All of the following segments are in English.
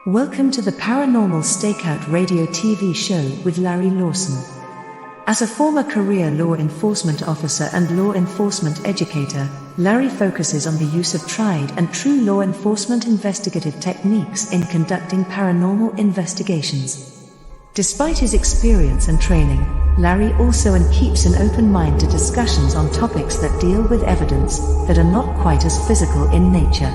Welcome to the Paranormal Stakeout radio TV show with Larry Lawson. As a former career law enforcement officer and law enforcement educator, Larry focuses on the use of tried and true law enforcement investigative techniques in conducting paranormal investigations. Despite his experience and training, Larry also keeps an open mind to discussions on topics that deal with evidence that are not quite as physical in nature.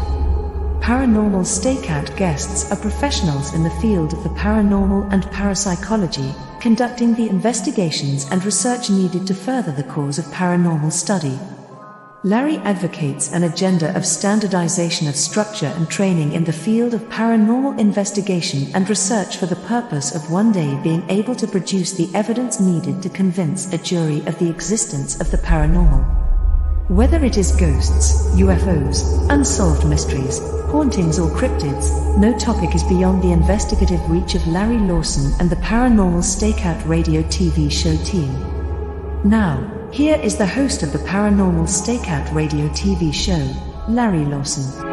Paranormal Stakeout guests are professionals in the field of the paranormal and parapsychology, conducting the investigations and research needed to further the cause of paranormal study. Larry advocates an agenda of standardization of structure and training in the field of paranormal investigation and research for the purpose of one day being able to produce the evidence needed to convince a jury of the existence of the paranormal. Whether it is ghosts, UFOs, unsolved mysteries, hauntings or cryptids, no topic is beyond the investigative reach of Larry Lawson and the Paranormal Stakeout radio TV show team. Now, here is the host of the Paranormal Stakeout radio TV show, Larry Lawson.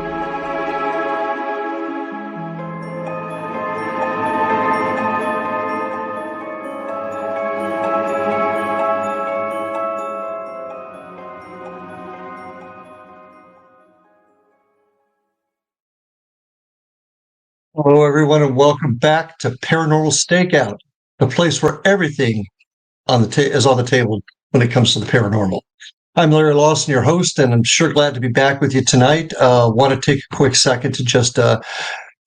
Hello, everyone, and welcome back to Paranormal Stakeout, the place where everything is on the table when it comes to the paranormal. I'm Larry Lawson, your host, and I'm sure glad to be back with you tonight. Want to take a quick second to just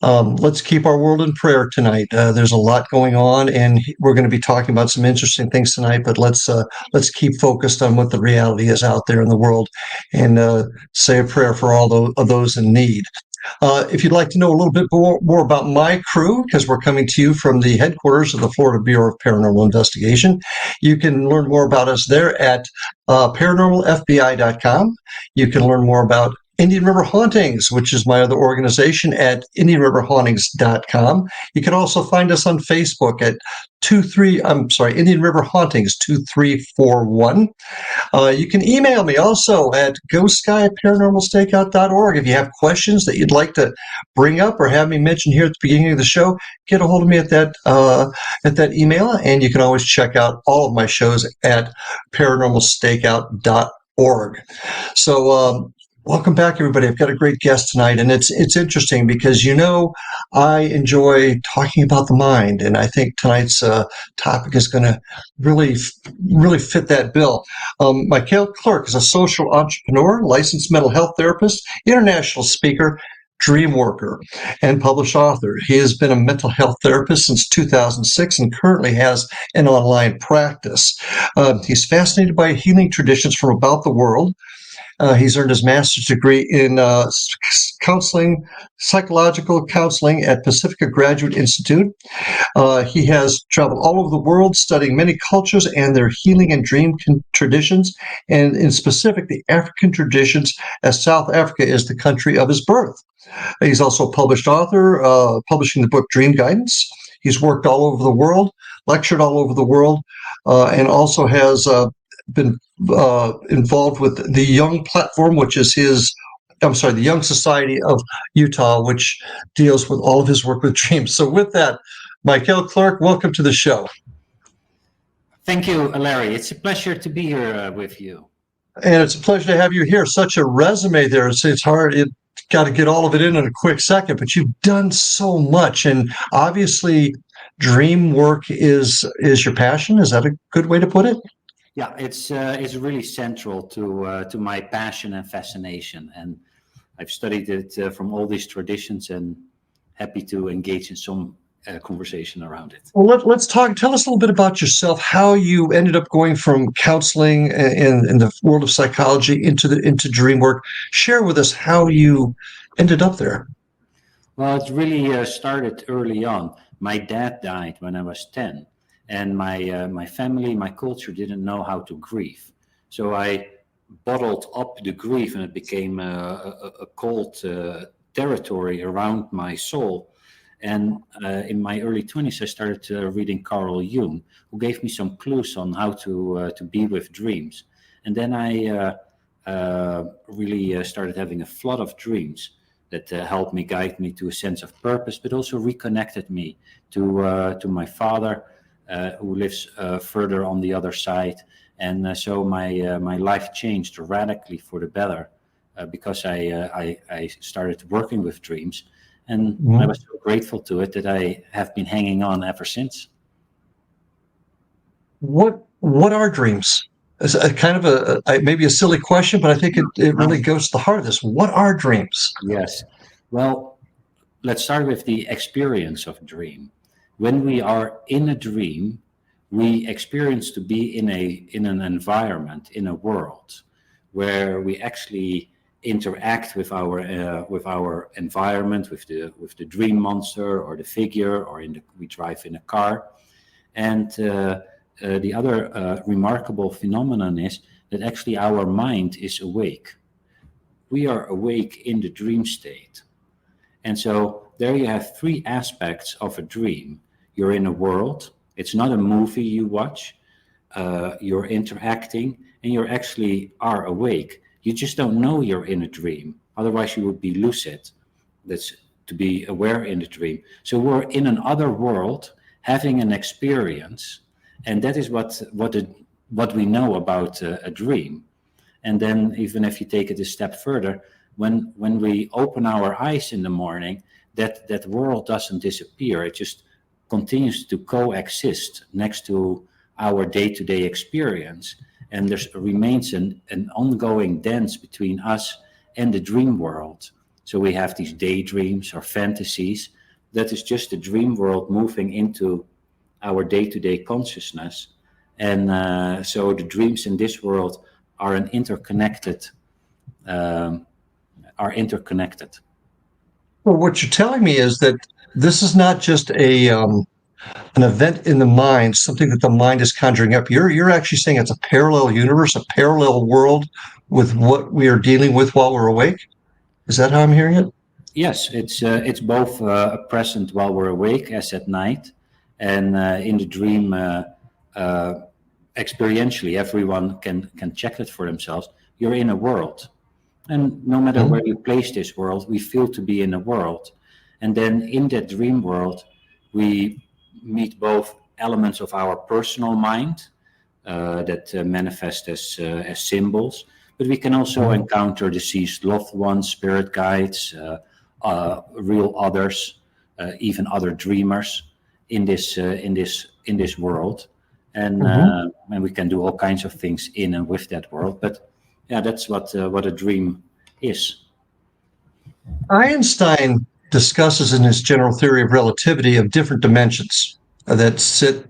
let's keep our world in prayer tonight. There's a lot going on, and we're going to be talking about some interesting things tonight. But let's keep focused on what the reality is out there in the world, and say a prayer for all of those in need. If you'd like to know a little bit more about my crew, because we're coming to you from the headquarters of the Florida Bureau of Paranormal Investigation, you can learn more about us there at paranormalfbi.com. You can learn more about Indian River Hauntings, which is my other organization, at IndianRiverHauntings.com. You can also find us on Facebook at Indian River Hauntings 2341. You can email me also at ghostsky@paranormalstakeout.org. If you have questions that you'd like to bring up or have me mention here at the beginning of the show, get a hold of me at that email, and you can always check out all of my shows at paranormalstakeout.org. So, welcome back, everybody. I've got a great guest tonight, and it's interesting because, I enjoy talking about the mind, and I think tonight's topic is going to really fit that bill. MACHIEL KLERK is a social entrepreneur, licensed mental health therapist, international speaker, dream worker, and published author. He has been a mental health therapist since 2006 and currently has an online practice. He's fascinated by healing traditions from about the world. He's earned his master's degree in psychological counseling at Pacifica Graduate Institute. He has traveled all over the world studying many cultures and their healing and dream traditions, and in specific, the African traditions, as South Africa is the country of his birth. He's also a published author, publishing the book Dream Guidance. He's worked all over the world, lectured all over the world, and also has been involved with the Young Platform, which is the Young Society of Utah, which deals with all of his work with dreams. So with that, MACHIEL KLERK, welcome to the show. Thank you, Larry. It's a pleasure to be here with you. And it's a pleasure to have you here. Such a resume there. It's hard. You got to get all of it in a quick second, but you've done so much. And obviously, dream work is your passion. Is that a good way to put it? Yeah, it's really central to my passion and fascination, and I've studied it from all these traditions, and happy to engage in some conversation around it. Well, let's talk. Tell us a little bit about yourself. How you ended up going from counseling in the world of psychology into dream work. Share with us how you ended up there. Well, it really started early on. My dad died when I was 10. And my family, my culture didn't know how to grieve. So I bottled up the grief, and it became a cold territory around my soul. And in my early 20s, I started reading Carl Jung, who gave me some clues on how to be with dreams. And then I really started having a flood of dreams. that helped me, guide me to a sense of purpose, but also reconnected me to my father, who lives further on the other side. And so my life changed radically for the better because I started working with dreams, and I was so grateful to it that I have been hanging on ever since. What are dreams? It's a kind of maybe a silly question, but I think it really goes to the heart of this. What are dreams? Yes. Well, let's start with the experience of a dream. When we are in a dream, we experience to be in an environment, in a world, where we actually interact with our environment, with the dream monster or the figure, or we drive in a car. And the other remarkable phenomenon is that actually our mind is awake. We are awake in the dream state. And so there you have three aspects of a dream. You're in a world. It's not a movie you watch. You're interacting, and you actually are awake. You just don't know you're in a dream. Otherwise, you would be lucid. That's to be aware in the dream. So we're in another world, having an experience, and that is what we know about a dream. And then, even if you take it a step further, when we open our eyes in the morning, that world doesn't disappear. It just continues to coexist next to our day-to-day experience, and there remains an ongoing dance between us and the dream world. So we have these daydreams or fantasies. That is just the dream world moving into our day-to-day consciousness. And so the dreams in this world are interconnected. Well, what you're telling me is that this is not just an event in the mind, something that the mind is conjuring up. You're actually saying it's a parallel universe, a parallel world with what we are dealing with while we're awake. Is that how I'm hearing it? Yes, it's both present while we're awake as at night, and in the dream, experientially, everyone can check it for themselves. You're in a world, and no matter where you place this world, we feel to be in a world. And then in that dream world, we meet both elements of our personal mind that manifest as symbols, but we can also encounter deceased loved ones, spirit guides, real others, even other dreamers in this world, and we can do all kinds of things in and with that world. But yeah, that's what a dream is. Einstein discusses in his general theory of relativity of different dimensions that sit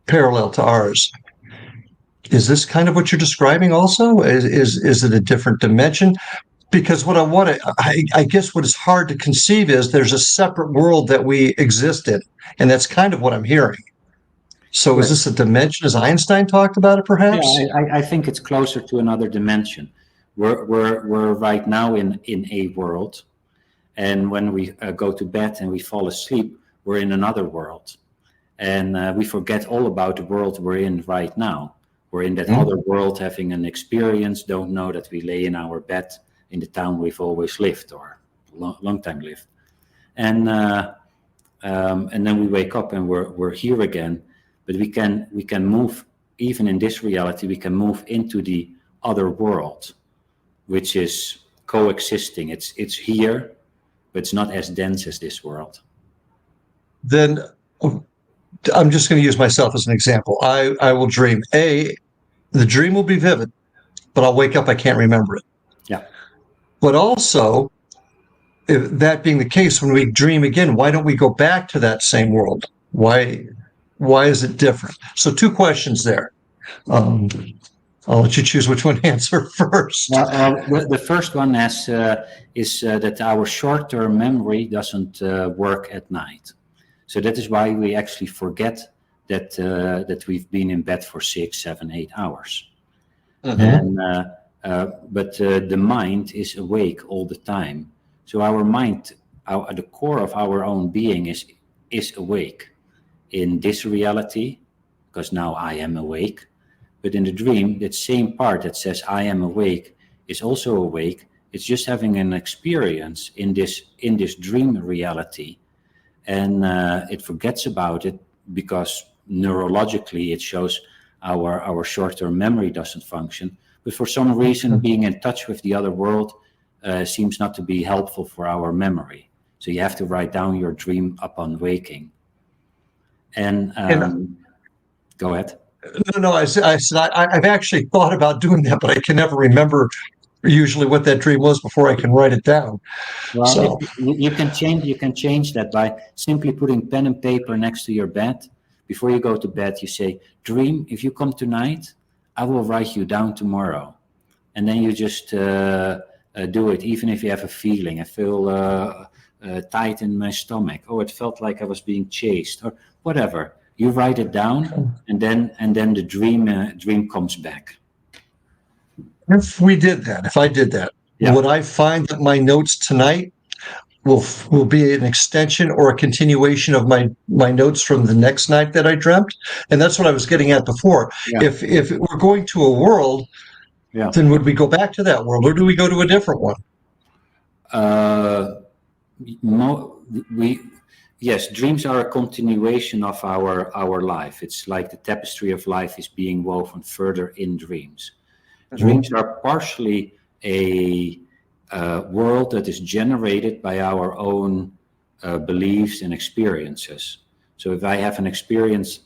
parallel to ours. Is this kind of what you're describing also? Is it a different dimension? Because what I guess what is hard to conceive is there's a separate world that we exist in, and that's kind of what I'm hearing. So right. Is this a dimension as Einstein talked about it, perhaps? Yeah, I think it's closer to another dimension. We're right now in a world, and when we go to bed and we fall asleep, we're in another world, and we forget all about the world we're in right now. We're in that other world having an experience, don't know that we lay in our bed in the town we've always lived or long time lived. And then we wake up and we're here again, but we can move, even in this reality, we can move into the other world, which is coexisting. It's here, but it's not as dense as this world. Then I'm just going to use myself as an example. I will dream. The dream will be vivid, but I'll wake up, I can't remember it. Yeah. But also, if that being the case, when we dream again, why don't we go back to that same world? Why is it different? So 2 questions there. I'll let you choose which one to answer first. Well, the first one is that our short-term memory doesn't work at night. So that is why we actually forget that we've been in bed for 6, 7, 8 hours. And but the mind is awake all the time. So our mind, the core of our own being is awake in this reality, because now I am awake. But in the dream, that same part that says I am awake is also awake, It's just having an experience in this dream reality, and it forgets about it because neurologically it shows our short-term memory doesn't function. But for some reason, being in touch with the other world seems not to be helpful for our memory. So you have to write down your dream upon waking. And go ahead. No, I said I've actually thought about doing that, but I can never remember usually what that dream was before I can write it down. Well, So you can change that by simply putting pen and paper next to your bed. Before you go to bed, you say, "Dream, if you come tonight, I will write you down tomorrow." And then you just do it, even if you have a feeling. I feel tight in my stomach. Oh, it felt like I was being chased, or whatever. You write it down, and then the dream comes back. if I did that, Yeah. would I find that my notes tonight will be an extension or a continuation of my notes from the next night that I dreamt? And that's what I was getting at before. Yeah. If we're going to a world, Yeah. then would we go back to that world, or do we go to a different one? Yes, dreams are a continuation of our life. It's like the tapestry of life is being woven further in dreams. Dreams are partially a world that is generated by our own beliefs and experiences. So if I have an experience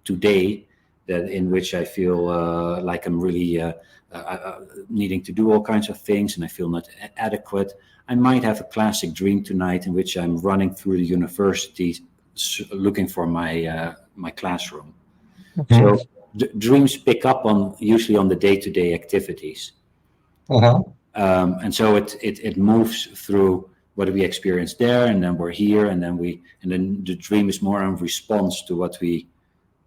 today in which I feel like I'm really needing to do all kinds of things and I feel not adequate, I might have a classic dream tonight in which I'm running through the university looking for my classroom. So dreams pick up usually on the day-to-day activities. And so it moves through what we experience there, and then we're here, and then the dream is more in response to what we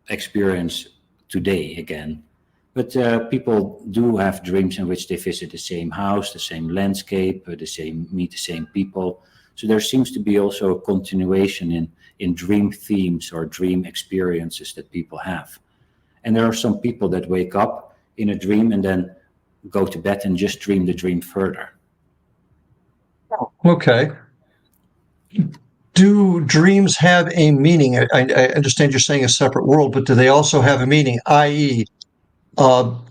experience today again. But people do have dreams in which they visit the same house, the same landscape, meet the same people. So there seems to be also a continuation in dream themes or dream experiences that people have. And there are some people that wake up in a dream and then go to bed and just dream the dream further. Okay. Do dreams have a meaning? I understand you're saying a separate world, but do they also have a meaning, i.e.,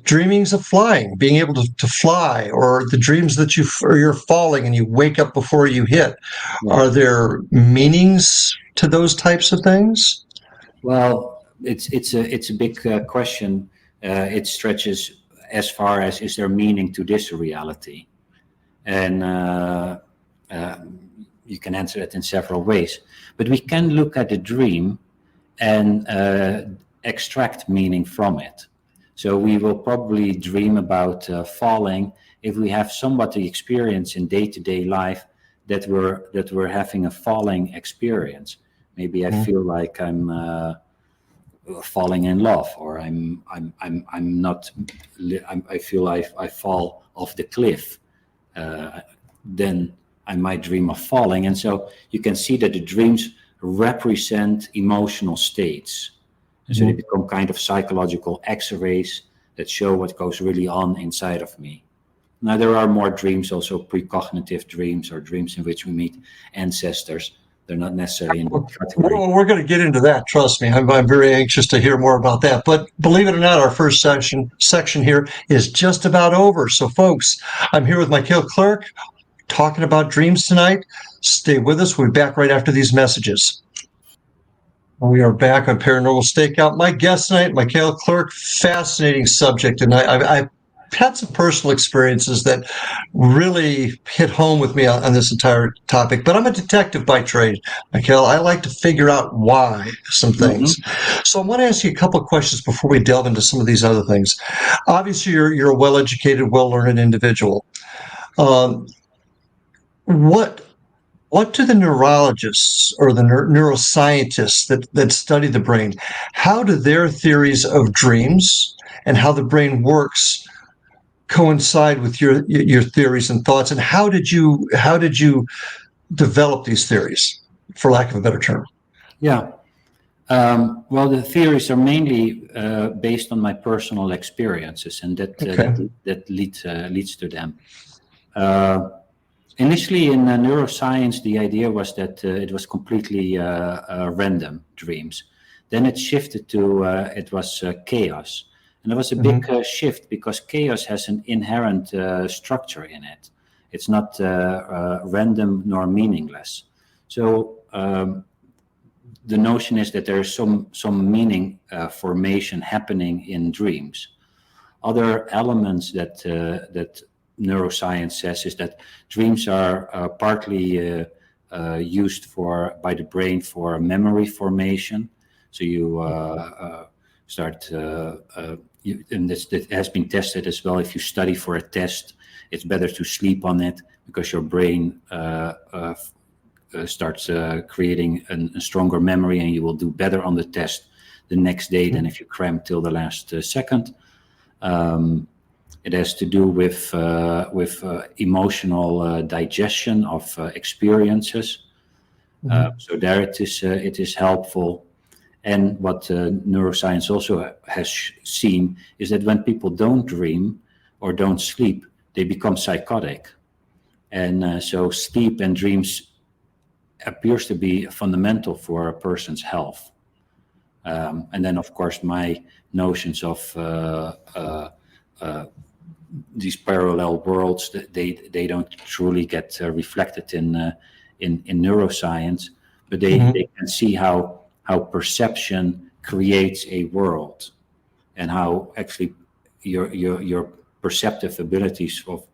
dreamings of flying, being able to fly, or the dreams that you're falling and you wake up before you hit? Yeah. Are there meanings to those types of things? Well, it's a big question. It stretches as far as, is there meaning to this reality? And you can answer it in several ways. But we can look at a dream and extract meaning from it. So we will probably dream about falling if we have somewhat the experience in day-to-day life that we're having a falling experience. Maybe I feel like I'm falling in love, or I feel I fall off the cliff. Then I might dream of falling, and so you can see that the dreams represent emotional states. And so they become kind of psychological X-rays that show what goes really on inside of me. Now, there are more dreams, also precognitive dreams, or dreams in which we meet ancestors. They're not necessarily in the category. Well, we're going to get into that. Trust me. I'm very anxious to hear more about that. But believe it or not, our first section here is just about over. So, folks, I'm here with MACHIEL KLERK talking about dreams tonight. Stay with us. We'll be back right after these messages. We are back on Paranormal Stakeout. My guest tonight, MACHIEL KLERK, fascinating subject. And I've had some personal experiences that really hit home with me on this entire topic. But I'm a detective by trade, MACHIEL. I like to figure out why some things. So I want to ask you a couple of questions before we delve into some of these other things. Obviously, you're a well-educated, well-learned individual. What do the neurologists or the neuroscientists that study the brain, how do their theories of dreams and how the brain works coincide with your theories and thoughts? And how did you develop these theories, for lack of a better term? Yeah. Well, the theories are mainly based on my personal experiences, and that leads to them. Initially in neuroscience, the idea was that it was completely random dreams. Then it shifted to it was chaos. And there was a big shift because chaos has an inherent structure in it. It's not random nor meaningless. So the notion is that there is some meaning formation happening in dreams. Other elements that neuroscience says is that dreams are partly used by the brain for memory formation. So you start, and that has been tested as well. If you study for a test, it's better to sleep on it because your brain starts creating a stronger memory, and you will do better on the test the next day than if you cram till the last second. It has to do with emotional digestion of experiences. So there it is helpful. And what neuroscience also has seen is that when people don't dream or don't sleep, they become psychotic. And so sleep and dreams appears to be fundamental for a person's health. And then, of course, my notions of these parallel worlds, they don't truly get reflected in neuroscience, but they can see how perception creates a world, and how actually your perceptive abilities of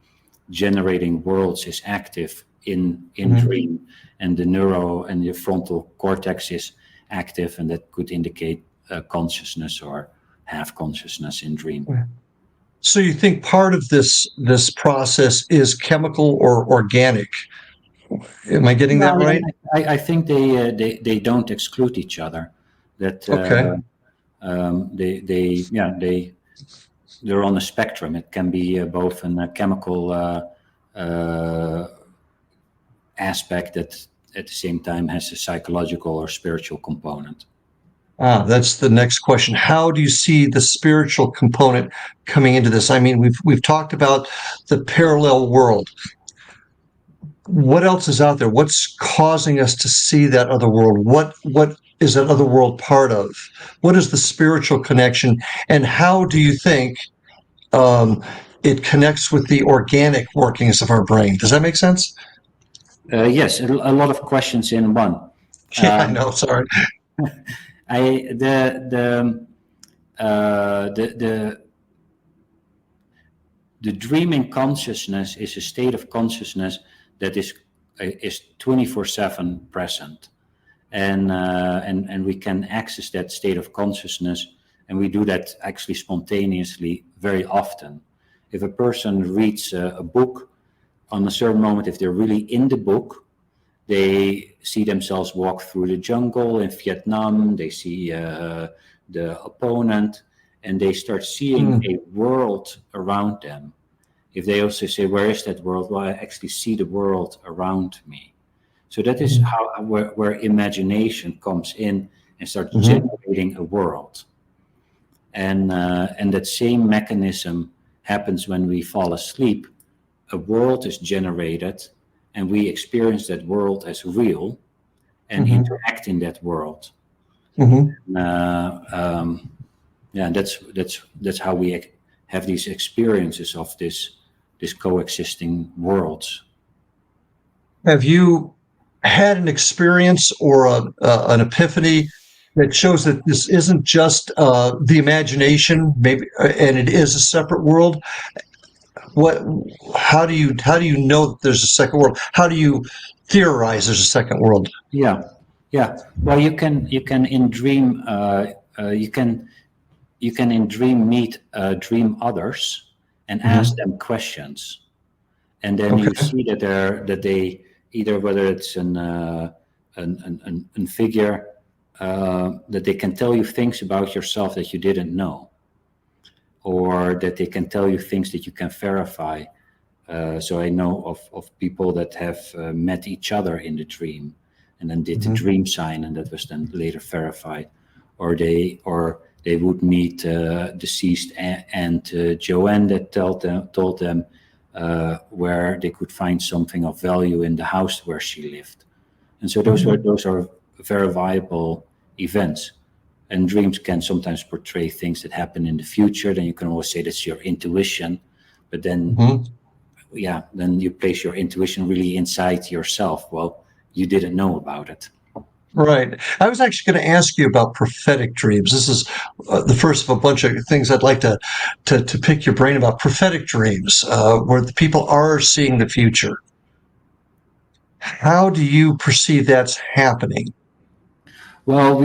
generating worlds is active in dream, and the neuro and your frontal cortex is active, and that could indicate consciousness or half consciousness in dream. So you think part of this process is chemical or organic? Am I getting that right? I think they don't exclude each other. That they're on a spectrum. It can be both a chemical aspect that at the same time has a psychological or spiritual component. That's the next question. How do you see the spiritual component coming into this? I mean, we've talked about the parallel world. What else is out there? What's causing us to see that other world? What is that other world part of? What is the spiritual connection? And how do you think it connects with the organic workings of our brain? Does that make sense? Yes, a lot of questions in one. Yeah, I know. Sorry. The dreaming consciousness is a state of consciousness that is 24/7 present, and we can access that state of consciousness, and we do that actually spontaneously very often. If a person reads a book, on a certain moment, if they're really in the book, they see themselves walk through the jungle in Vietnam, they see the opponent, and they start seeing a world around them. If they also say, where is that world? Well, I actually see the world around me. So that is where imagination comes in and starts generating a world. And that same mechanism happens when we fall asleep. A world is generated, and we experience that world as real and interact in that world. That's how we have these experiences of this coexisting worlds. Have you had an experience or an epiphany that shows that this isn't just the imagination, maybe, and it is a separate world? How do you know that there's a second world? How do you theorize there's a second world? Yeah. Well, you can in dream you can in dream meet dream others and ask them questions, and then you see that they either, whether it's an figure that they can tell you things about yourself that you didn't know, or that they can tell you things that you can verify. So I know of people that have met each other in the dream and then did the dream sign, and that was then later verified. Or they would meet deceased Aunt Joanne that told them where they could find something of value in the house where she lived. And so those are very viable events. And dreams can sometimes portray things that happen in the future. Then you can always say that's your intuition, but then, then you place your intuition really inside yourself. Well, you didn't know about it. Right. I was actually going to ask you about prophetic dreams. This is the first of a bunch of things I'd like to pick your brain about. Prophetic dreams, where the people are seeing the future. How do you perceive that's happening? Well,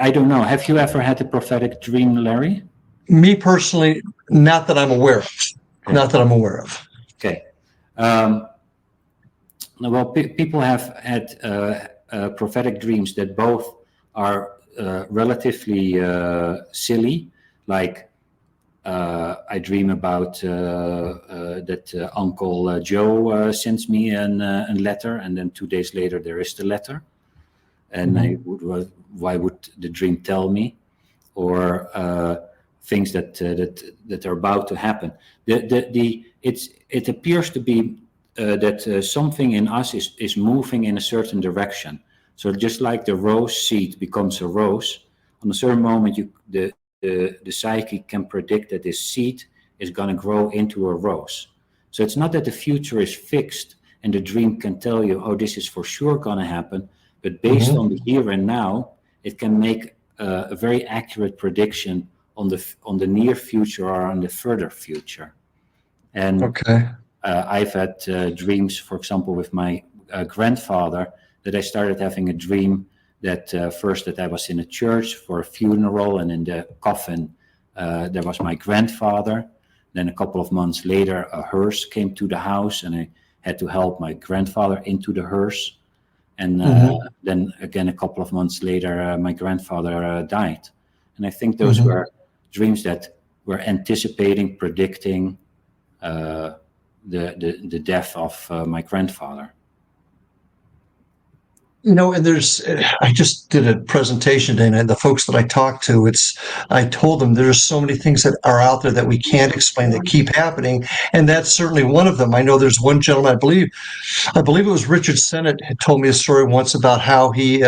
I don't know. Have you ever had a prophetic dream, Larry? Me personally, not that I'm aware of. Okay. Not that I'm aware of. Okay. Well, people have had prophetic dreams that both are relatively silly, like I dream about that Uncle Joe sends me a letter, and then 2 days later there is the letter. And why would the dream tell me? Or things that are about to happen. It appears to be that something in us is moving in a certain direction. So just like the rose seed becomes a rose, on a certain moment the psyche can predict that this seed is going to grow into a rose. So it's not that the future is fixed and the dream can tell you, oh, this is for sure going to happen. But based on the here and now, it can make a very accurate prediction on the near future or on the further future. And I've had dreams, for example, with my grandfather, that I started having a dream that first that I was in a church for a funeral, and in the coffin there was my grandfather. Then a couple of months later, a hearse came to the house, and I had to help my grandfather into the hearse. And then again, a couple of months later, my grandfather died. And I think those were dreams that were anticipating, predicting the death of my grandfather. You know, and I just did a presentation today, and the folks that I talked to, I told them there's so many things that are out there that we can't explain that keep happening. And that's certainly one of them. I know there's one gentleman, I believe it was Richard Sennett, had told me a story once about how he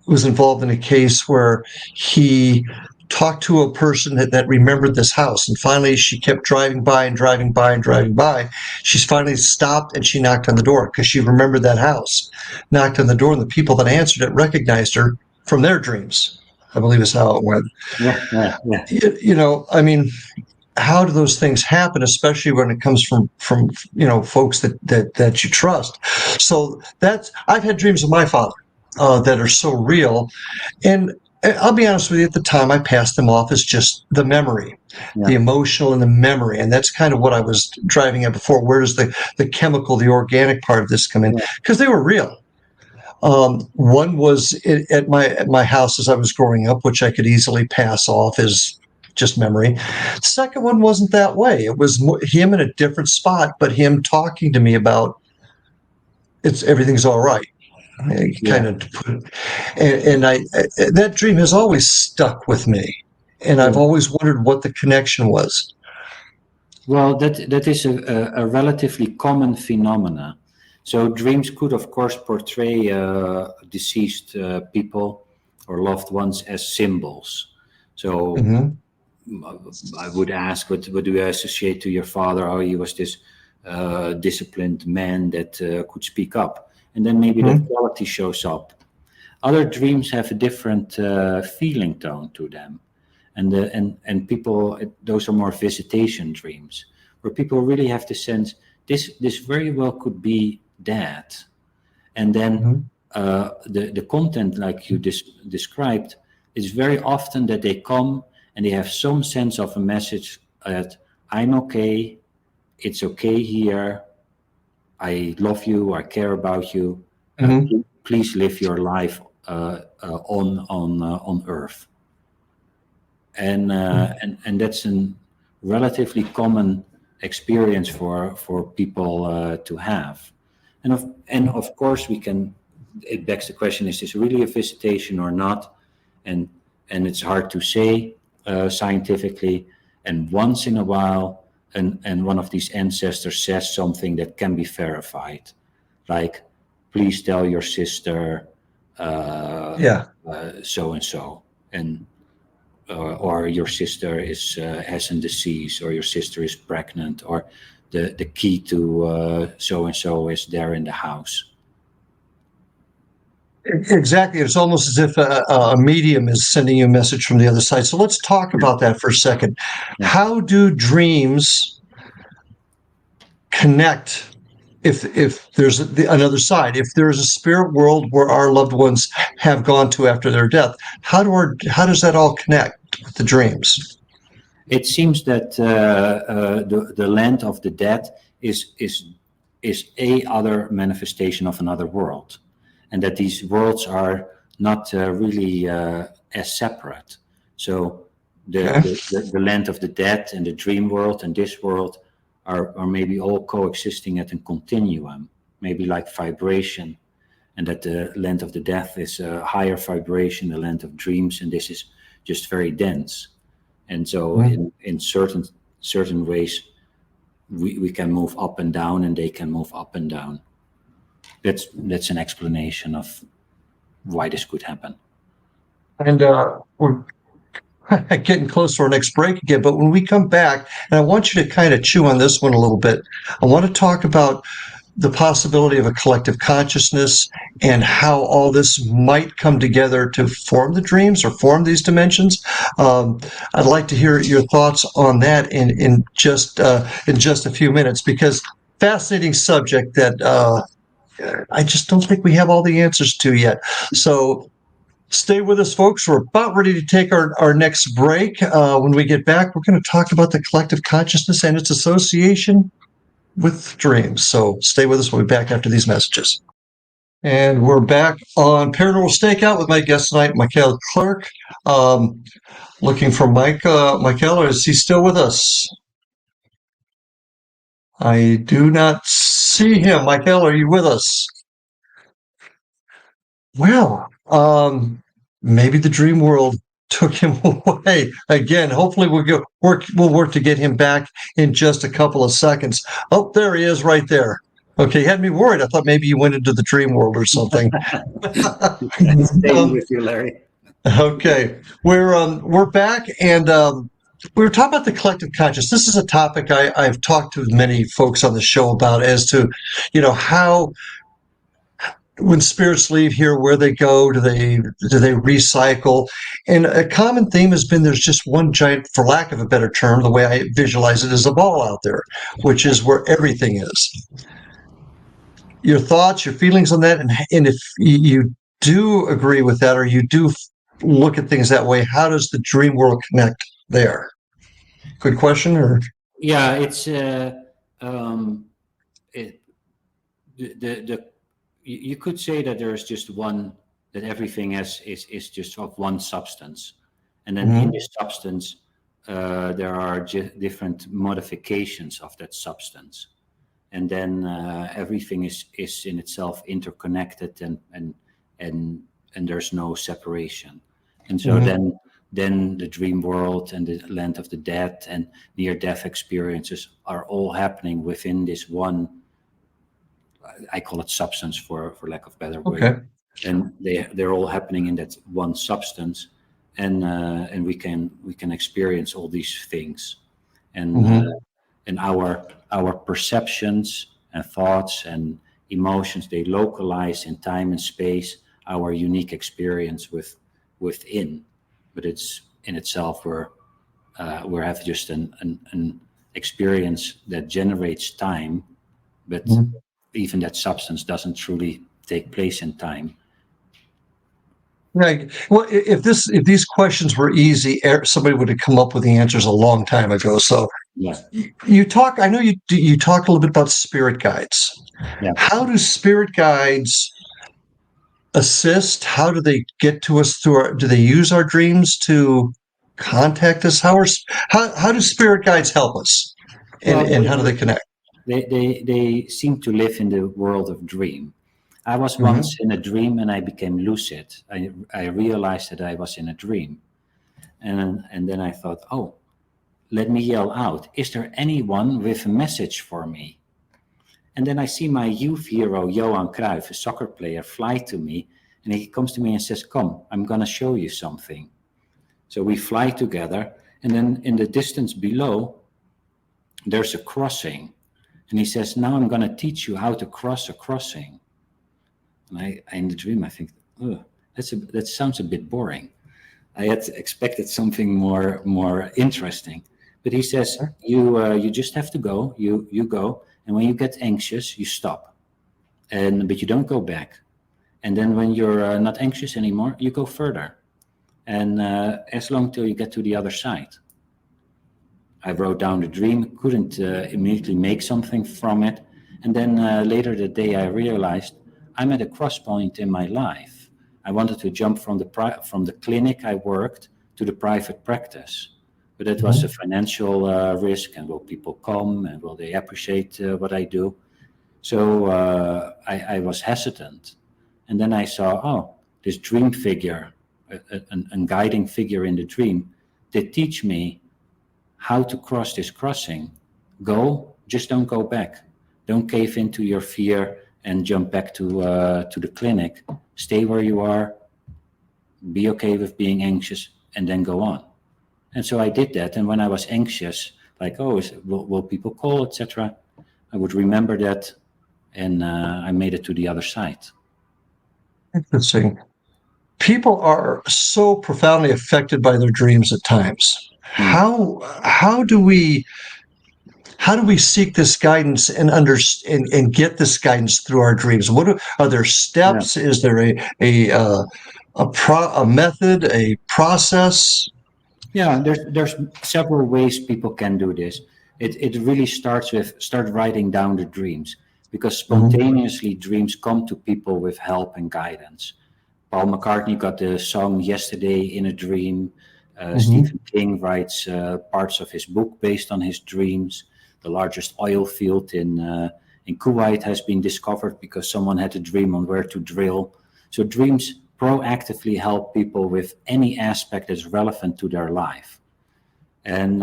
was involved in a case where he talked to a person that remembered this house, and finally she kept driving by and driving by and driving by. She's finally stopped, and she knocked on the door because she remembered that house. Knocked on the door, and the people that answered it recognized her from their dreams, I believe is how it went. Yeah. You know, I mean, how do those things happen, especially when it comes from folks that you trust? So I've had dreams of my father that are so real, and I'll be honest with you, at the time I passed them off as just the memory, the emotional and the memory. And that's kind of what I was driving at before. Where does the chemical, the organic part of this come in? Because they were real. One was at my house as I was growing up, which I could easily pass off as just memory. The second one wasn't that way. It was him in a different spot, but him talking to me about everything's all right. Kind of put it, and that dream has always stuck with me, and I've always wondered what the connection was. Well, that is a relatively common phenomena. So dreams could, of course, portray deceased people or loved ones as symbols. So I would ask, what do you associate to your father? Oh, he was this disciplined man that could speak up. And then maybe that quality shows up. Other dreams have a different feeling tone to them, and people, those are more visitation dreams, where people really have the sense this very well could be that, and then the content, like you described, is very often that they come and they have some sense of a message that I'm okay, it's okay here. I love you. I care about you. Please live your life on Earth. And that's a relatively common experience for people to have. And of course it begs the question: is this really a visitation or not? And it's hard to say scientifically. And once in a while, and one of these ancestors says something that can be verified, like, please tell your sister so and so, and or your sister is has a disease, or your sister is pregnant, or the key to so and so is there in the house. Exactly. It's almost as if a medium is sending you a message from the other side. So let's talk about that for a second. Yeah. How do dreams connect if there's another side? If there's a spirit world where our loved ones have gone to after their death, how does that all connect with the dreams? It seems that the land of the dead is a other manifestation of another world, and that these worlds are not really as separate. So the land of the dead and the dream world and this world are maybe all coexisting at a continuum, maybe like vibration, and that the land of the death is a higher vibration, the land of dreams, and this is just very dense. And so in certain ways, we can move up and down, and they can move up and down. That's an explanation of why this could happen. And we're getting close to our next break again, but when we come back, and I want you to kind of chew on this one a little bit, I want to talk about the possibility of a collective consciousness and how all this might come together to form the dreams or form these dimensions. I'd like to hear your thoughts on that in just a few minutes, because fascinating subject that I just don't think we have all the answers to yet. So stay with us, folks. We're about ready to take our next break. When we get back, we're going to talk about the collective consciousness and its association with dreams. So stay with us. We'll be back after these messages. And we're back on Paranormal Stakeout with my guest tonight, MACHIEL KLERK. Looking for Mike. MACHIEL, is he still with us? I do not see him. MACHIEL, are you with us? Well, maybe the dream world took him away again. Hopefully we'll work to get him back in just a couple of seconds. Oh, there he is right there. Okay, had me worried. I thought maybe you went into the dream world or something. Staying with you, Larry. Okay, we're back, and we were talking about the collective conscious. This is a topic I've talked to many folks on the show about, as to, how when spirits leave here, where they go, do they recycle? And a common theme has been there's just one giant, for lack of a better term, the way I visualize it, is a ball out there, which is where everything is. Your thoughts, your feelings on that, and if you do agree with that, or you do look at things that way, how does the dream world connect there? Good question. Or yeah, it's you could say that there's just one, that everything is just of one substance, and then in this substance there are different modifications of that substance, and then everything is in itself interconnected, and there's no separation. And so then the dream world and the land of the dead and near-death experiences are all happening within this one, I call it substance for lack of a better word. Okay. And they're all happening in that one substance, and we can experience all these things, and our perceptions and thoughts and emotions, they localize in time and space our unique experience within, but it's in itself we have just an experience that generates time, but even that substance doesn't truly take place in time. Right. Well, if these questions were easy, somebody would have come up with the answers a long time ago. So Yeah. you talk. I know you talk a little bit about spirit guides. Yeah. How do spirit guides assist? How do they get to us through do they use our dreams to contact us? How do spirit guides help us? And how do they connect? They seem to live in the world of dream. I was once in a dream, and I became lucid. I realized that I was in a dream, and then I thought, oh, let me yell out, is there anyone with a message for me? And then I see my youth hero, Johan Cruyff, a soccer player, fly to me, and he comes to me and says, come, I'm going to show you something. So we fly together, and then in the distance below, there's a crossing. And he says, now I'm going to teach you how to cross a crossing. And I in the dream, I think, oh, that sounds a bit boring. I had expected something more interesting. But he says, you just have to go, you go, and when you get anxious, you stop. But you don't go back. And then when you're not anxious anymore, you go further. And as long till you get to the other side. I wrote down the dream, couldn't immediately make something from it. And then later that day, I realized I'm at a cross point in my life. I wanted to jump from the clinic I worked to the private practice. But it was a financial risk, and will people come, and will they appreciate what I do? So I was hesitant. And then I saw, this dream figure, a guiding figure in the dream, did teach me how to cross this crossing. Go, just don't go back. Don't cave into your fear and jump back to the clinic. Stay where you are, be okay with being anxious, and then go on. And so I did that. And when I was anxious, like, will people call, etc., I would remember that, and I made it to the other side. Interesting. People are so profoundly affected by their dreams at times. How do we seek this guidance and get this guidance through our dreams? Are there steps? Yeah. Is there a method, a process? Yeah, there's several ways people can do this. It really starts with writing down the dreams, because spontaneously dreams come to people with help and guidance. Paul McCartney got the song Yesterday in a Dream. Stephen King writes parts of his book based on his dreams. The largest oil field in Kuwait has been discovered because someone had a dream on where to drill. So dreams proactively help people with any aspect that's relevant to their life. And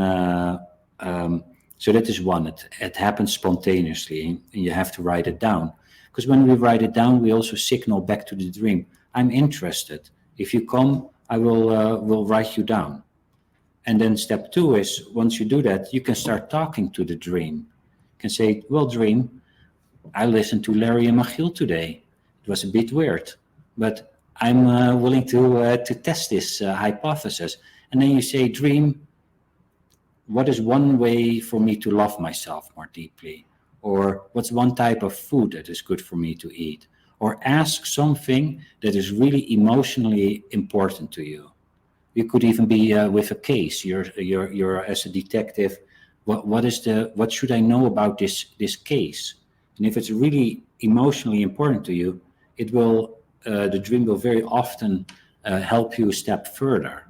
so that is one. It happens spontaneously, and you have to write it down. Because when we write it down, we also signal back to the dream, I'm interested. If you come, I will write you down. And then step 2 is, once you do that, you can start talking to the dream. You can say, well, dream, I listened to Larry and MACHIEL today. It was a bit weird, but I'm willing to test this hypothesis. And then you say, dream, what is one way for me to love myself more deeply? Or what's one type of food that is good for me to eat? Or ask something that is really emotionally important to you. You could even be with a case. You're as a detective. What should I know about this case? And if it's really emotionally important to you, it will the dream will very often help you a step further.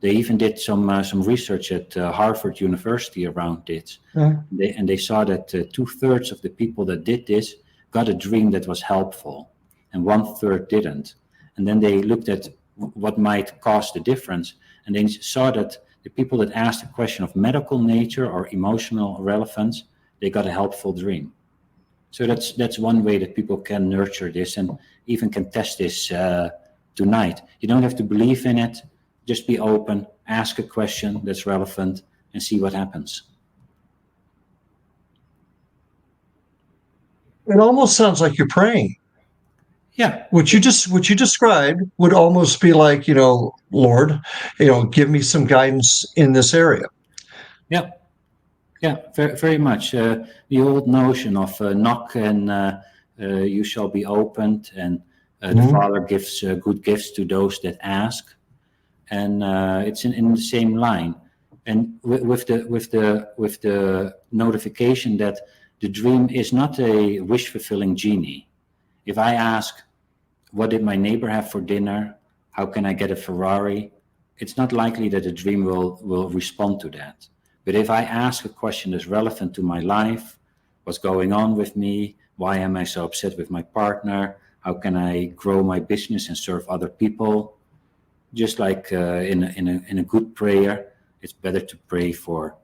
They even did some research at Harvard University around this. They saw that 2/3 of the people that did this got a dream that was helpful, and 1/3 didn't. And then they looked at what might cause the difference, and they saw that the people that asked a question of medical nature or emotional relevance, they got a helpful dream. So that's one way that people can nurture this, and even can test this tonight. You don't have to believe in it. Just be open, ask a question that's relevant, and see what happens. It almost sounds like you're praying. Yeah. What you described would almost be like, Lord, give me some guidance in this area. Yeah. Yeah, very, very much. The old notion of knock and you shall be opened, and the Father gives good gifts to those that ask. And it's in the same line. And with the notification that the dream is not a wish-fulfilling genie. If I ask, what did my neighbor have for dinner? How can I get a Ferrari? It's not likely that the dream will respond to that. But if I ask a question that's relevant to my life, what's going on with me? Why am I so upset with my partner? How can I grow my business and serve other people? Just like in a good prayer, It's better to pray for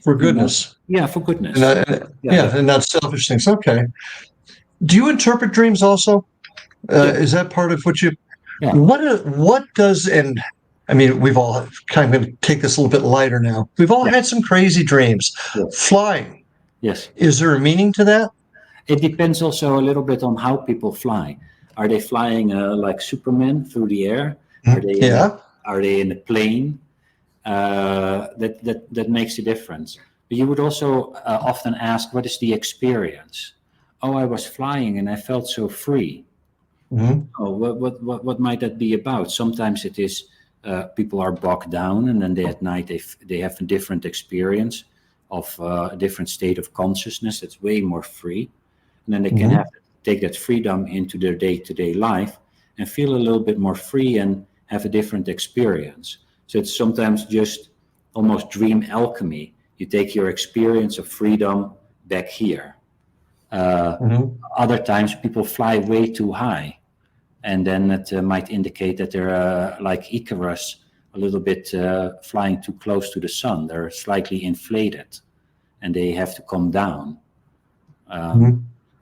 goodness. for goodness. And not selfish things. Okay. Do you interpret dreams also? Is that part of what you? Yeah. What does, and I mean, we've all kind of going to take this a little bit lighter now. We've all had some crazy dreams. Flying. Yes. Is there a meaning to that? It depends also a little bit on how people fly. Are they flying like Superman through the air? Are they in a plane? That makes a difference. But you would also often ask, what is the experience? Oh, I was flying and I felt so free. Oh, what might that be about? Sometimes it is people are bogged down, and then at night they have a different experience of a different state of consciousness that's way more free, and then they can take that freedom into their day-to-day life and feel a little bit more free and have a different experience. So it's sometimes just almost dream alchemy. You take your experience of freedom back here. Other times people fly way too high, and then it might indicate that they're like Icarus, a little bit flying too close to the sun. They're slightly inflated and they have to come down.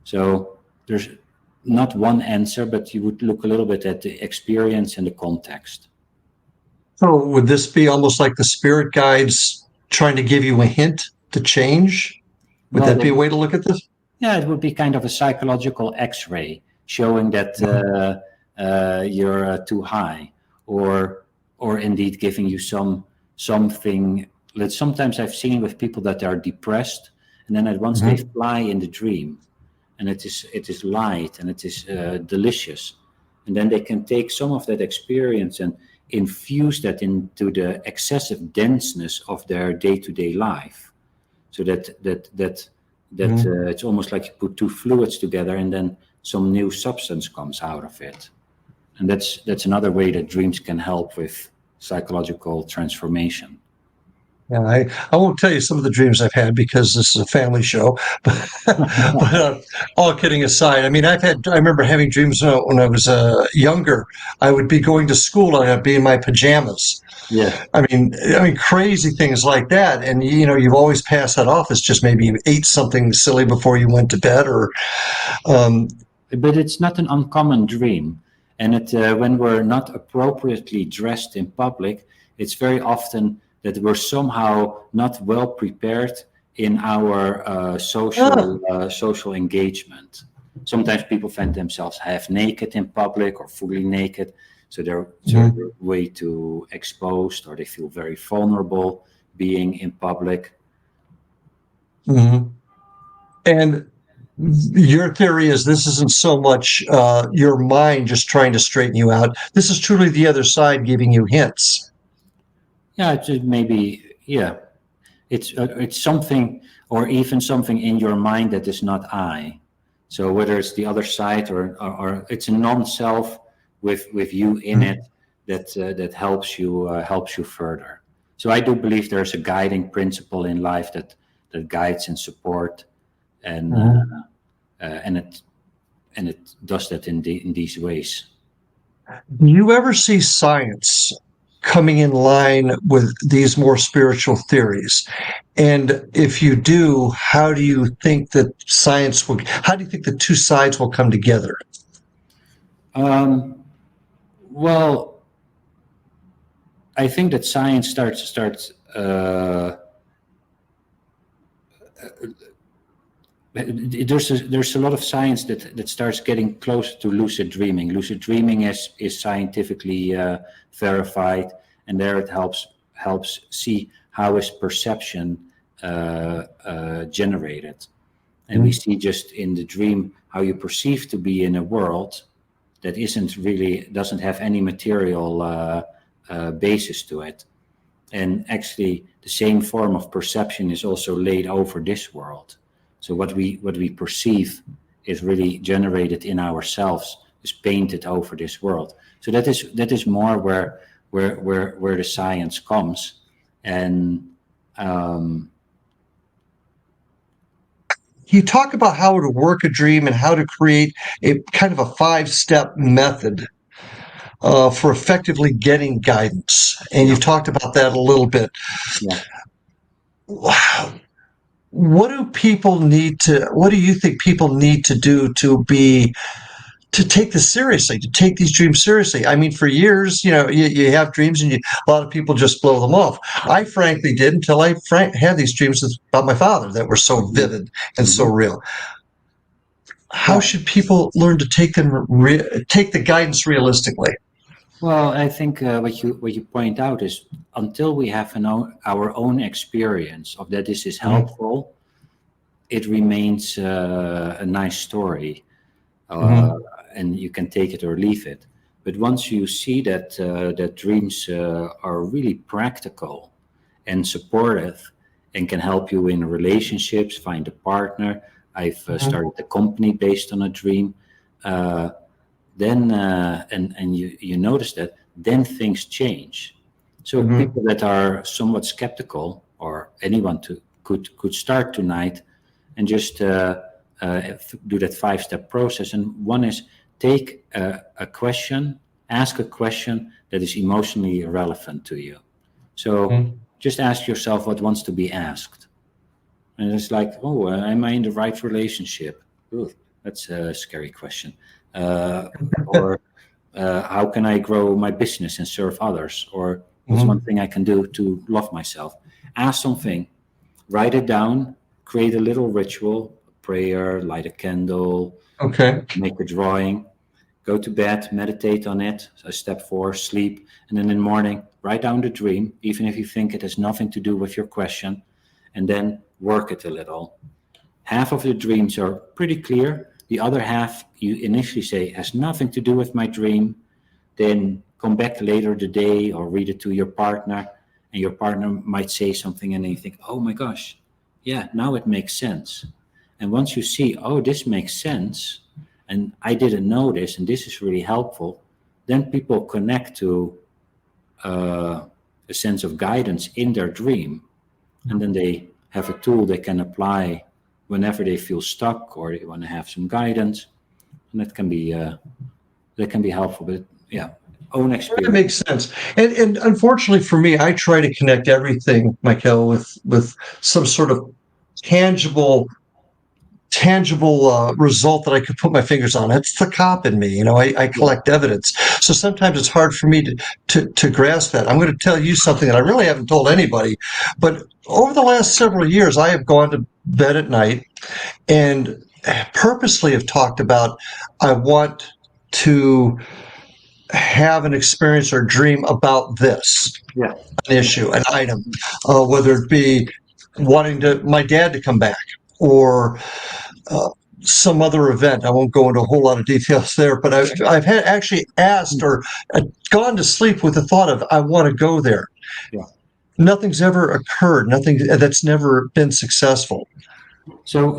So there's not one answer, but you would look a little bit at the experience and the context. So would this be almost like the spirit guides trying to give you a hint to change? Would that be a way to look at this? Yeah, it would be kind of a psychological X-ray showing that you're too high, or indeed giving you something that sometimes I've seen with people that are depressed, and then at once they fly in the dream, and it is light and it is delicious, and then they can take some of that experience and infuse that into the excessive denseness of their day-to-day life, so that it's almost like you put two fluids together and then some new substance comes out of it. And that's another way that dreams can help with psychological transformation. Yeah, I won't tell you some of the dreams I've had because this is a family show. But all kidding aside, I mean, I remember having dreams when I was younger. I would be going to school and I'd be in my pajamas. Yeah. I mean, crazy things like that. And, you've always passed that off as just maybe you ate something silly before you went to bed or. But it's not an uncommon dream. And when we're not appropriately dressed in public, it's very often that we're somehow not well prepared in our social engagement. Sometimes people find themselves half naked in public or fully naked, so they're way too exposed, or they feel very vulnerable being in public. And your theory is this isn't so much your mind just trying to straighten you out. This is truly the other side giving you hints. Yeah, it's something, or even something in your mind that is not I. So whether it's the other side or it's a non-self with you in it that helps you further. So I do believe there's a guiding principle in life that guides and support, and it does that in these ways. Do you ever see science coming in line with these more spiritual theories? And if you do, how do you think that how do you think the two sides will come together? Well, I think that science starts there's a lot of science that starts getting close to lucid dreaming. Lucid dreaming is scientifically verified, and there it helps see how is perception generated. And we see just in the dream how you perceive to be in a world that doesn't have any material basis to it. And actually the same form of perception is also laid over this world. So what we perceive is really generated in ourselves, is painted over this world. So that is more where the science comes. And you talk about how to work a dream and how to create a kind of a 5-step method. for effectively getting guidance, and you've talked about that a little bit. Yeah. Wow. What do you think people need to do to take this seriously, to take these dreams seriously? I mean, for years, you have dreams and a lot of people just blow them off. I frankly did until I had these dreams about my father that were so vivid and so real. How should people learn to take the guidance realistically? Well, I think what you point out is until we have our own experience of that this is helpful, it remains a nice story, and you can take it or leave it. But once you see that that dreams are really practical and supportive and can help you in relationships, find a partner. I've started a company based on a dream. Then and you notice that then things change. So people that are somewhat skeptical, or anyone could start tonight and just do that 5-step process. And one is take ask a question that is emotionally relevant to you. So just ask yourself what wants to be asked. And it's like, oh, am I in the right relationship? Ooh, that's a scary question. Or how can I grow my business and serve others? Or what's one thing I can do to love myself? Ask something, write it down, create a little ritual, prayer, light a candle, make a drawing, go to bed, meditate on it. So step 4, sleep. And then in the morning, write down the dream, even if you think it has nothing to do with your question, and then work it a little. Half of the dreams are pretty clear. The other half, you initially say, has nothing to do with my dream. Then come back later the day or read it to your partner, and your partner might say something, and then you think, oh my gosh, yeah, now it makes sense. And once you see, oh, this makes sense, and I didn't know this, and this is really helpful, then people connect to a sense of guidance in their dream. And then they have a tool they can apply whenever they feel stuck or they want to have some guidance. And that can be helpful. But yeah, own experience. That makes sense. And unfortunately for me, I try to connect everything, Michael, with some sort of tangible result that I could put my fingers on. It's the cop in me. I collect evidence. So sometimes it's hard for me to grasp that. I'm going to tell you something that I really haven't told anybody, but over the last several years, I have gone to bed at night and purposely have talked about, I want to have an experience or dream about this an issue, an item, whether it be wanting my dad to come back or some other event. I won't go into a whole lot of details there, but I've actually asked or gone to sleep with the thought of, I want to go there. Yeah. Nothing's ever occurred. Nothing that's never been successful. So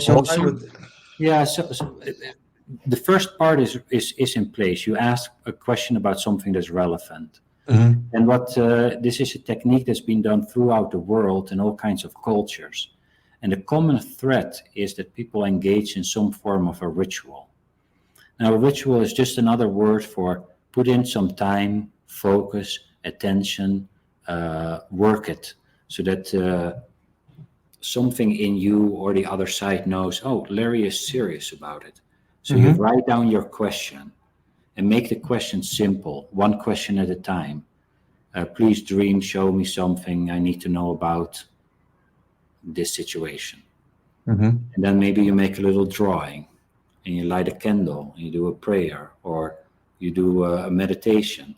the first part is in place. You ask a question about something that's relevant. And what this is a technique that's been done throughout the world in all kinds of cultures. And the common thread is that people engage in some form of a ritual. Now, a ritual is just another word for put in some time, focus, attention, work it, so that something in you or the other side knows, oh, Larry is serious about it. So you write down your question and make the question simple, one question at a time. Please dream, show me something I need to know about this situation. And then maybe you make a little drawing and you light a candle and you do a prayer or you do a meditation.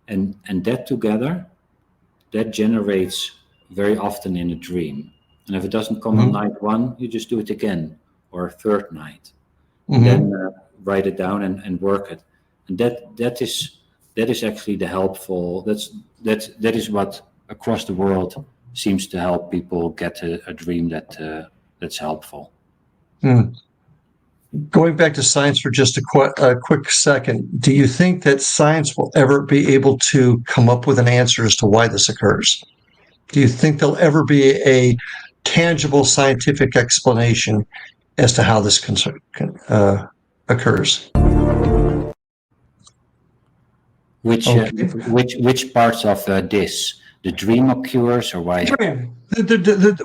And that together, that generates very often in a dream. And if it doesn't come on night 1, you just do it again or a third night. And then write it down and work it. And that is actually the helpful, that is what across the world seems to help people get a dream that's helpful. Going back to science for just a quick second, do you think that science will ever be able to come up with an answer as to why this occurs? Do you think there'll ever be a tangible scientific explanation as to how this occurs? Which Okay. which parts of this? The dream occurs, or why? Dream.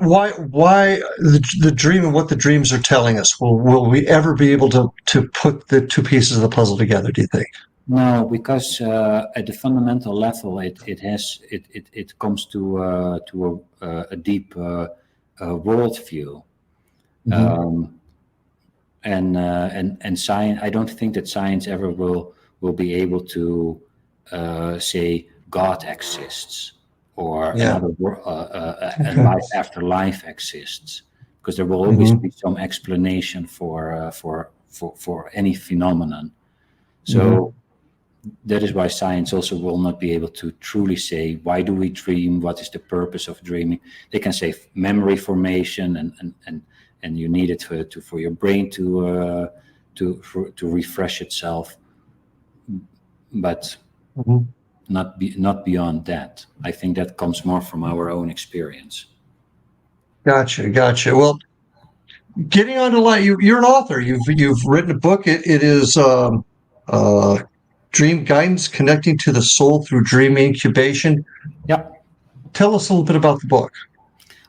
Why the dream and what the dreams are telling us? Will we ever be able to put the two pieces of the puzzle together, do you think? No, because at the fundamental level, it comes to a deep worldview, and science. I don't think that science ever will be able to say God exists, or another and life after life exists, because there will always be some explanation for any phenomenon. So that is why science also will not be able to truly say, why do we dream? What is the purpose of dreaming? They can say memory formation, and you need it for your brain to refresh itself, but not beyond that. I think that comes more from our own experience. Gotcha. Well, getting on to light, you're an author. You've written a book. It is Dream Guidance: Connecting to the Soul Through Dream Incubation. Yeah. Tell us a little bit about the book.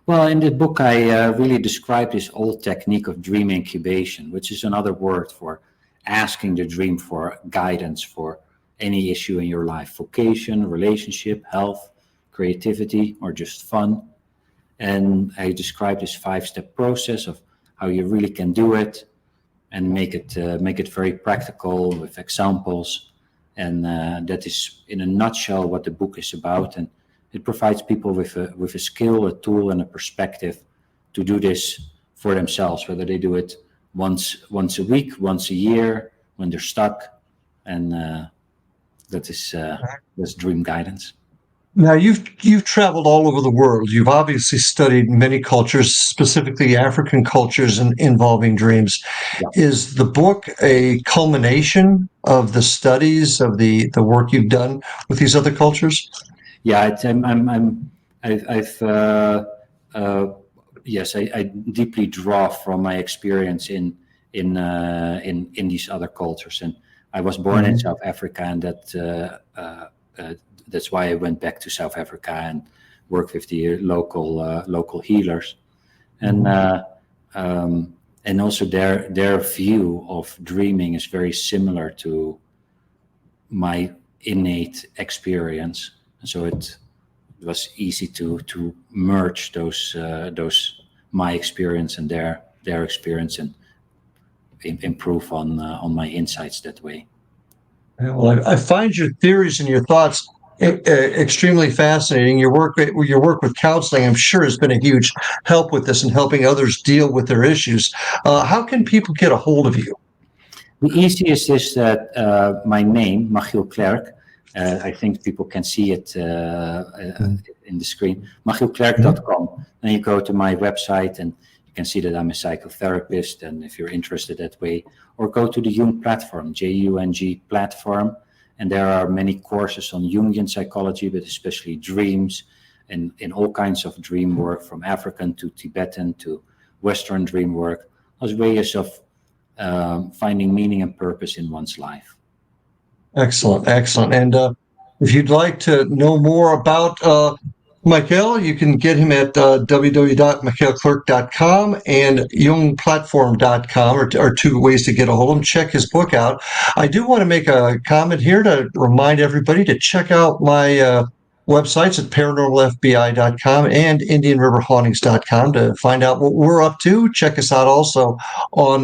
Well, in the book, I really describe this old technique of dream incubation, which is another word for asking the dream for guidance for any issue in your life: vocation, relationship, health, creativity, or just fun. And I describe this 5-step process of how you really can do it, and make it very practical with examples. And that is, in a nutshell, what the book is about. And it provides people with a skill, a tool, and a perspective to do this for themselves, whether they do it once a week, once a year, when they're stuck. And that's Dream Guidance. Now, you've traveled all over the world. You've obviously studied many cultures, specifically African cultures involving dreams. Yeah. Is the book a culmination of the studies of the work you've done with these other cultures? Yeah, I deeply draw from my experience in these other cultures, and I was born in South Africa, and that's why I went back to South Africa and worked with the local healers, and also their view of dreaming is very similar to my innate experience, and so it was easy to merge those my experience and their experience, and improve on my insights that way. Well, I find your theories and your thoughts extremely fascinating. Your work with counseling, I'm sure, has been a huge help with this and helping others deal with their issues. How can people get a hold of you? The easiest is that my name, MACHIEL KLERK. I think people can see it in the screen. MACHIELKLERK.com. Then you go to my website, and you can see that I'm a psychotherapist. And if you're interested that way, or go to the Jung platform, JUNG platform. And there are many courses on Jungian psychology, but especially dreams, and in all kinds of dream work, from African to Tibetan to Western dream work, as ways of finding meaning and purpose in one's life. Excellent. And if you'd like to know more about MACHIEL, you can get him at www.machielklerk.com and jungplatform.com are two ways to get a hold of him. Check his book out. I do want to make a comment here to remind everybody to check out my websites at paranormalfbi.com and indianriverhauntings.com to find out what we're up to. Check us out also on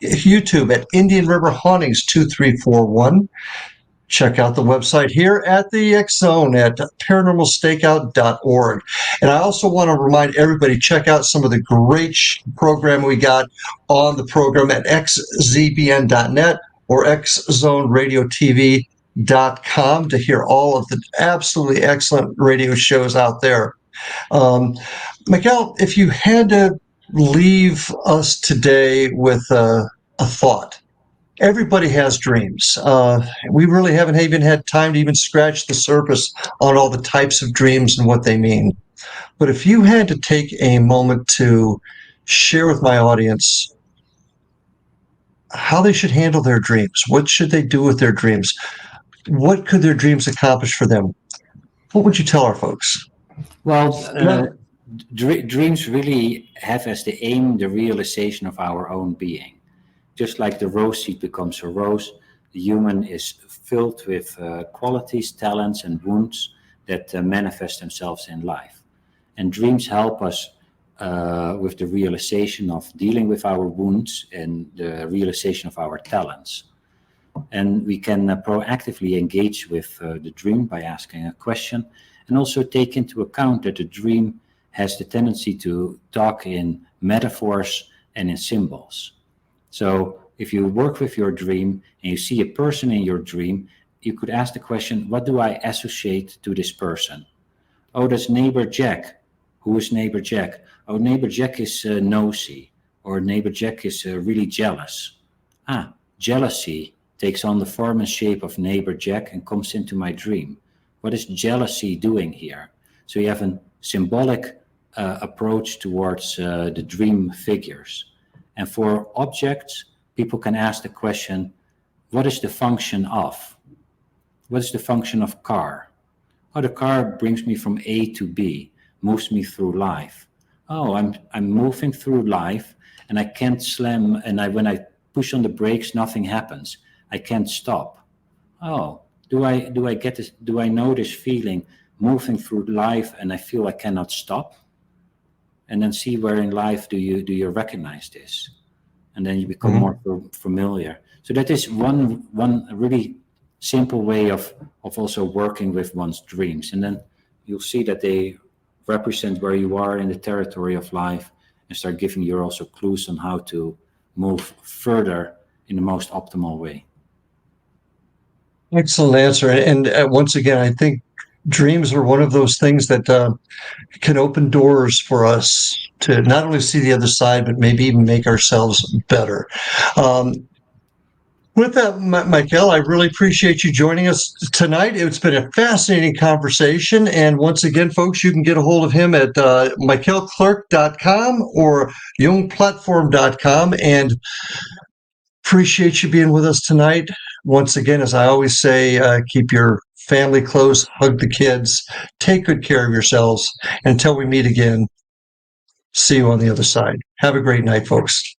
YouTube at Indian River Hauntings 2341. Check out the website here at the X Zone at paranormalstakeout.org. And I also want to remind everybody, check out some of the great program we got on the program at xzbn.net or xzoneradiotv.com to hear all of the absolutely excellent radio shows out there. MACHIEL, if you had to leave us today with a thought. Everybody has dreams. We really haven't even had time to even scratch the surface on all the types of dreams and what they mean. But if you had to take a moment to share with my audience how they should handle their dreams, what should they do with their dreams, what could their dreams accomplish for them? What would you tell our folks? Well, dreams really have as the aim the realization of our own being. Just like the rose seed becomes a rose, the human is filled with qualities, talents, and wounds that manifest themselves in life. And dreams help us with the realization of dealing with our wounds and the realization of our talents. And we can proactively engage with the dream by asking a question, and also take into account that the dream has the tendency to talk in metaphors and in symbols. So if you work with your dream and you see a person in your dream, you could ask the question, what do I associate to this person? Oh, that's neighbor Jack. Who is neighbor Jack? Oh, neighbor Jack is nosy, or neighbor Jack is really jealous. Jealousy takes on the form and shape of neighbor Jack and comes into my dream. What is jealousy doing here? So you have a symbolic approach towards the dream figures. And for objects, people can ask the question, what is the function of? What is the function of car? Oh, the car brings me from A to B, moves me through life. Oh, I'm moving through life, and I can't slam, and when I push on the brakes, nothing happens. I can't stop. Oh, do I get this? Do I know this feeling moving through life and I feel I cannot stop? And then see where in life do you recognize this, and then you become more familiar. So that is one really simple way of also working with one's dreams, and then you'll see that they represent where you are in the territory of life and start giving you also clues on how to move further in the most optimal way. Excellent answer. And once again, I think dreams are one of those things that can open doors for us to not only see the other side, but maybe even make ourselves better. With that, Michael, I really appreciate you joining us tonight. It's been a fascinating conversation. And once again, folks, you can get a hold of him at MACHIEL or youngplatform.com. And appreciate you being with us tonight. Once again, as I always say, keep your family close, hug the kids, take good care of yourselves. Until we meet again, see you on the other side. Have a great night, folks.